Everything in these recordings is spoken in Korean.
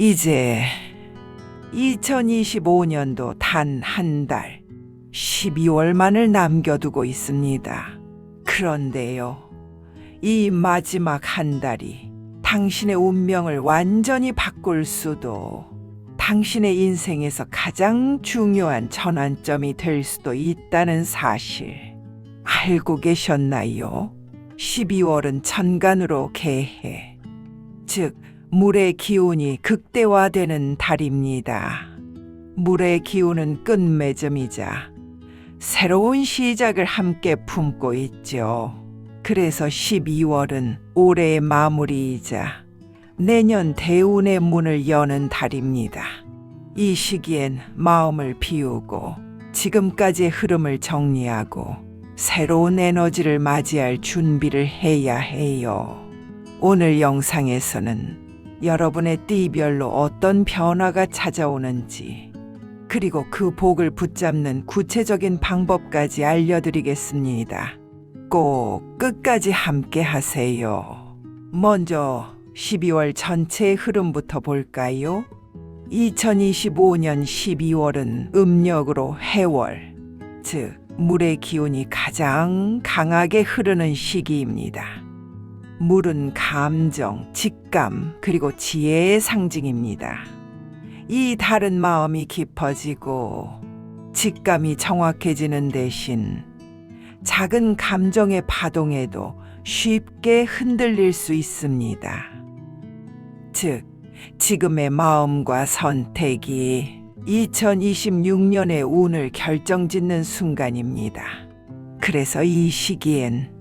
이제 2025년도 단 한 달, 12월만을 남겨두고 있습니다. 그런데요, 이 마지막 한 달이 당신의 운명을 완전히 바꿀 수도, 당신의 인생에서 가장 중요한 전환점이 될 수도 있다는 사실 알고 계셨나요? 12월은 천간으로 개해, 즉 물의 기운이 극대화되는 달입니다. 물의 기운은 끝맺음이자 새로운 시작을 함께 품고 있죠. 그래서 12월은 올해의 마무리이자 내년 대운의 문을 여는 달입니다. 이 시기엔 마음을 비우고 지금까지의 흐름을 정리하고 새로운 에너지를 맞이할 준비를 해야 해요. 오늘 영상에서는 여러분의 띠별로 어떤 변화가 찾아오는지, 그리고 그 복을 붙잡는 구체적인 방법까지 알려드리겠습니다. 꼭 끝까지 함께 하세요. 먼저 12월 전체의 흐름부터 볼까요? 2025년 12월은 음력으로 해월, 즉 물의 기운이 가장 강하게 흐르는 시기입니다. 물은 감정, 직감, 그리고 지혜의 상징입니다. 이 달은 마음이 깊어지고 직감이 정확해지는 대신 작은 감정의 파동에도 쉽게 흔들릴 수 있습니다. 즉, 지금의 마음과 선택이 2026년의 운을 결정짓는 순간입니다. 그래서 이 시기엔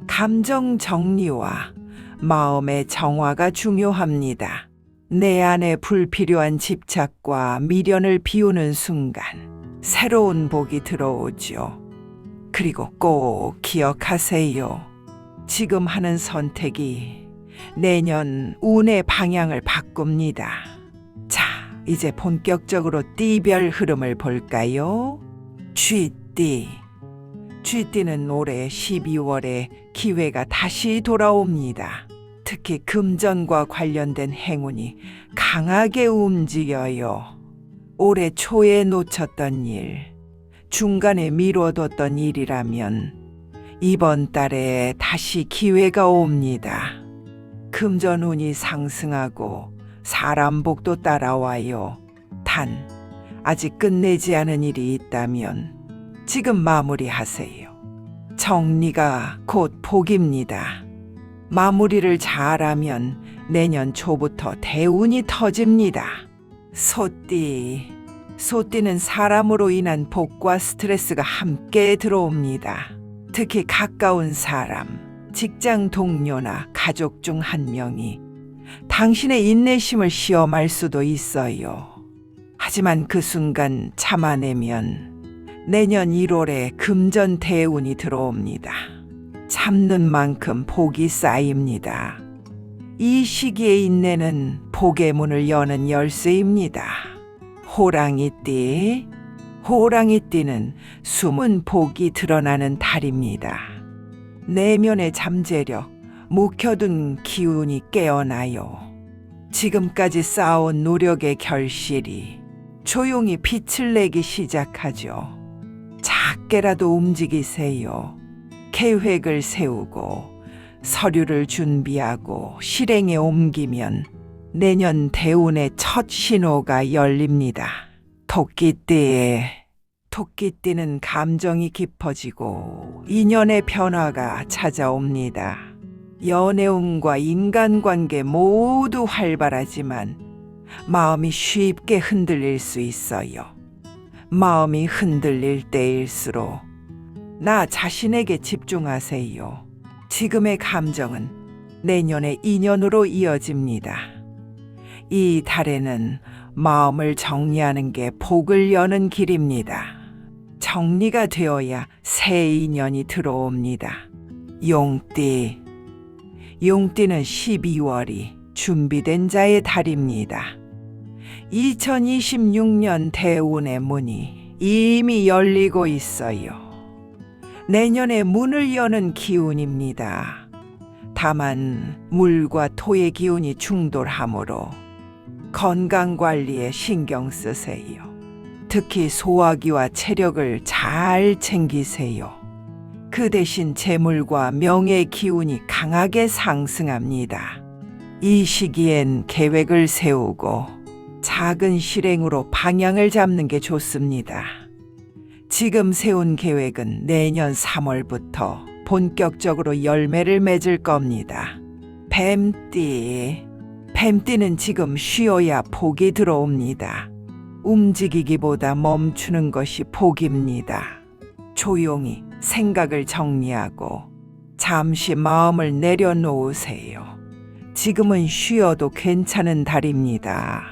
감정 정리와 마음의 정화가 중요합니다. 내 안에 불필요한 집착과 미련을 비우는 순간 새로운 복이 들어오죠. 그리고 꼭 기억하세요. 지금 하는 선택이 내년 운의 방향을 바꿉니다. 자, 이제 본격적으로 띠별 흐름을 볼까요? 쥐띠. 쥐띠는 올해 12월에 기회가 다시 돌아옵니다. 특히 금전과 관련된 행운이 강하게 움직여요. 올해 초에 놓쳤던 일, 중간에 미뤄뒀던 일이라면 이번 달에 다시 기회가 옵니다. 금전운이 상승하고 사람 복도 따라와요. 단, 아직 끝내지 않은 일이 있다면 지금 마무리하세요. 정리가 곧 복입니다. 마무리를 잘하면 내년 초부터 대운이 터집니다. 소띠. 소띠는 사람으로 인한 복과 스트레스가 함께 들어옵니다. 특히 가까운 사람, 직장 동료나 가족 중 한 명이 당신의 인내심을 시험할 수도 있어요. 하지만 그 순간 참아내면 내년 1월에 금전 대운이 들어옵니다. 참는 만큼 복이 쌓입니다. 이 시기의 인내는 복의 문을 여는 열쇠입니다. 호랑이띠. 호랑이띠는 숨은 복이 드러나는 달입니다. 내면의 잠재력, 묵혀둔 기운이 깨어나요. 지금까지 쌓아온 노력의 결실이 조용히 빛을 내기 시작하죠. 작게라도 움직이세요. 계획을 세우고 서류를 준비하고 실행에 옮기면 내년 대운의 첫 신호가 열립니다. 토끼띠는 감정이 깊어지고 인연의 변화가 찾아옵니다. 연애운과 인간관계 모두 활발하지만 마음이 쉽게 흔들릴 수 있어요. 마음이 흔들릴 때일수록 나 자신에게 집중하세요. 지금의 감정은 내년의 인연으로 이어집니다. 이 달에는 마음을 정리하는 게 복을 여는 길입니다. 정리가 되어야 새 인연이 들어옵니다. 용띠는 12월이 준비된 자의 달입니다. 2026년 대운의 문이 이미 열리고 있어요. 내년에 문을 여는 기운입니다. 다만 물과 토의 기운이 충돌하므로 건강 관리에 신경 쓰세요. 특히 소화기와 체력을 잘 챙기세요. 그 대신 재물과 명예 기운이 강하게 상승합니다. 이 시기엔 계획을 세우고 작은 실행으로 방향을 잡는 게 좋습니다. 지금 세운 계획은 내년 3월부터 본격적으로 열매를 맺을 겁니다. 뱀띠는 지금 쉬어야 복이 들어옵니다. 움직이기보다 멈추는 것이 복입니다. 조용히 생각을 정리하고 잠시 마음을 내려놓으세요. 지금은 쉬어도 괜찮은 달입니다.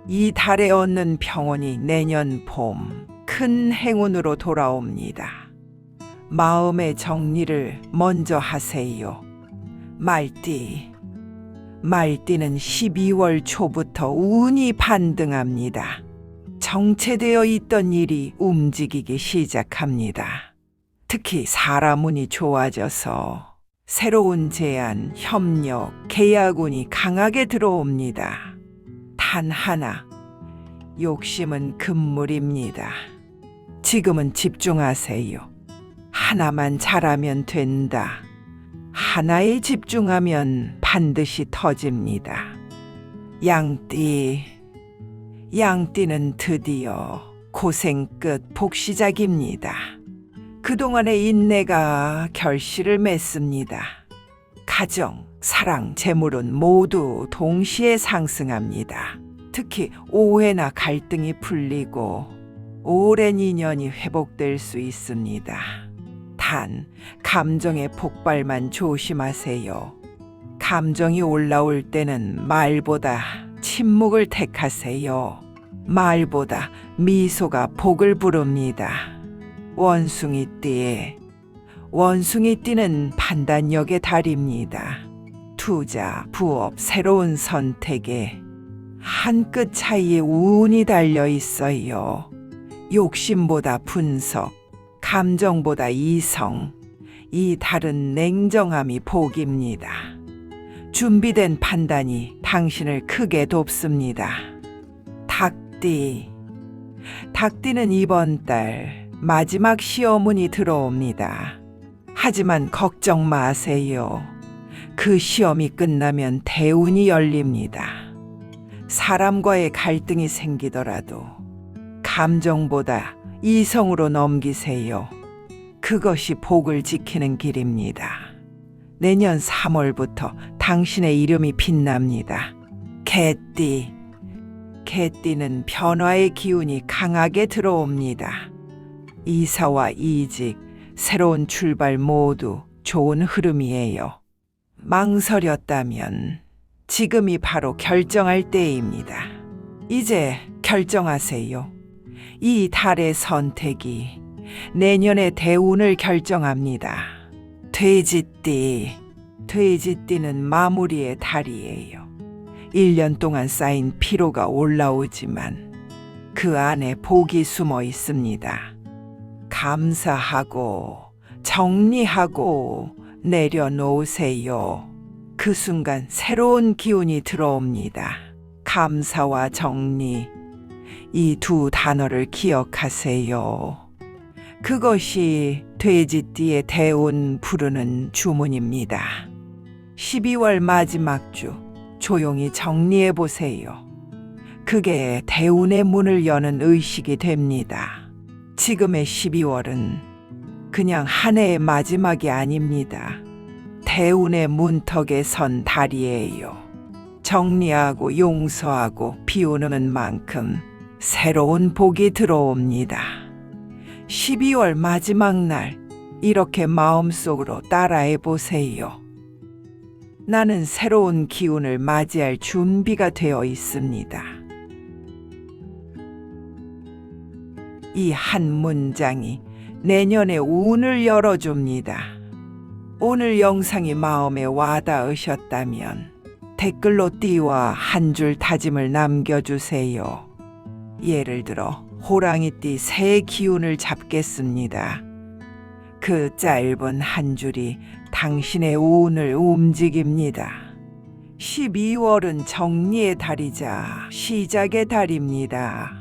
이 달에 얻는 평온이 내년 봄 큰 행운으로 돌아옵니다. 마음의 정리를 먼저 하세요. 말띠는 12월 초부터 운이 반등합니다. 정체되어 있던 일이 움직이기 시작합니다. 특히 사람 운이 좋아져서 새로운 제안, 협력, 계약운이 강하게 들어옵니다. 단 하나, 욕심은 금물입니다. 지금은 집중하세요. 하나만 잘하면 된다. 하나에 집중하면 반드시 터집니다. 양띠는 드디어 고생 끝 복 시작입니다. 그동안의 인내가 결실을 맺습니다. 가정, 사랑, 재물은 모두 동시에 상승합니다. 특히 오해나 갈등이 풀리고 오랜 인연이 회복될 수 있습니다. 단, 감정의 폭발만 조심하세요. 감정이 올라올 때는 말보다 침묵을 택하세요. 말보다 미소가 복을 부릅니다. 원숭이띠는 판단력의 달입니다. 투자, 부업, 새로운 선택에 한 끗 차이에 운이 달려 있어요. 욕심보다 분석, 감정보다 이성, 이 달은 냉정함이 복입니다. 준비된 판단이 당신을 크게 돕습니다. 닭띠는 이번 달 마지막 시험운이 들어옵니다. 하지만 걱정 마세요. 그 시험이 끝나면 대운이 열립니다. 사람과의 갈등이 생기더라도 감정보다 이성으로 넘기세요. 그것이 복을 지키는 길입니다. 내년 3월부터 당신의 이름이 빛납니다. 개띠는 변화의 기운이 강하게 들어옵니다. 이사와 이직, 새로운 출발 모두 좋은 흐름이에요. 망설였다면 지금이 바로 결정할 때입니다. 이제 결정하세요. 이 달의 선택이 내년의 대운을 결정합니다. 돼지띠는 마무리의 달이에요. 1년 동안 쌓인 피로가 올라오지만 그 안에 복이 숨어 있습니다. 감사하고 정리하고 내려놓으세요. 그 순간 새로운 기운이 들어옵니다. 감사와 정리, 이 두 단어를 기억하세요. 그것이 돼지띠의 대운 부르는 주문입니다. 12월 마지막 주 조용히 정리해 보세요. 그게 대운의 문을 여는 의식이 됩니다. 지금의 12월은 그냥 한 해의 마지막이 아닙니다. 대운의 문턱에 선 달이에요. 정리하고 용서하고 비우는 만큼 새로운 복이 들어옵니다. 12월 마지막 날 이렇게 마음속으로 따라해 보세요. 나는 새로운 기운을 맞이할 준비가 되어 있습니다. 이 한 문장이 내년의 운을 열어줍니다. 오늘 영상이 마음에 와닿으셨다면 댓글로 띠와 한 줄 다짐을 남겨주세요. 예를 들어 호랑이띠 새 기운을 잡겠습니다. 그 짧은 한 줄이 당신의 운을 움직입니다. 12월은 정리의 달이자 시작의 달입니다.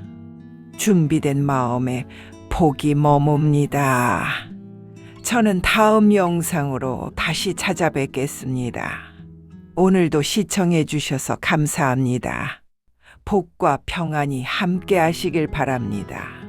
준비된 마음에 복이 머뭅니다. 저는 다음 영상으로 다시 찾아뵙겠습니다. 오늘도 시청해 주셔서 감사합니다. 복과 평안이 함께 하시길 바랍니다.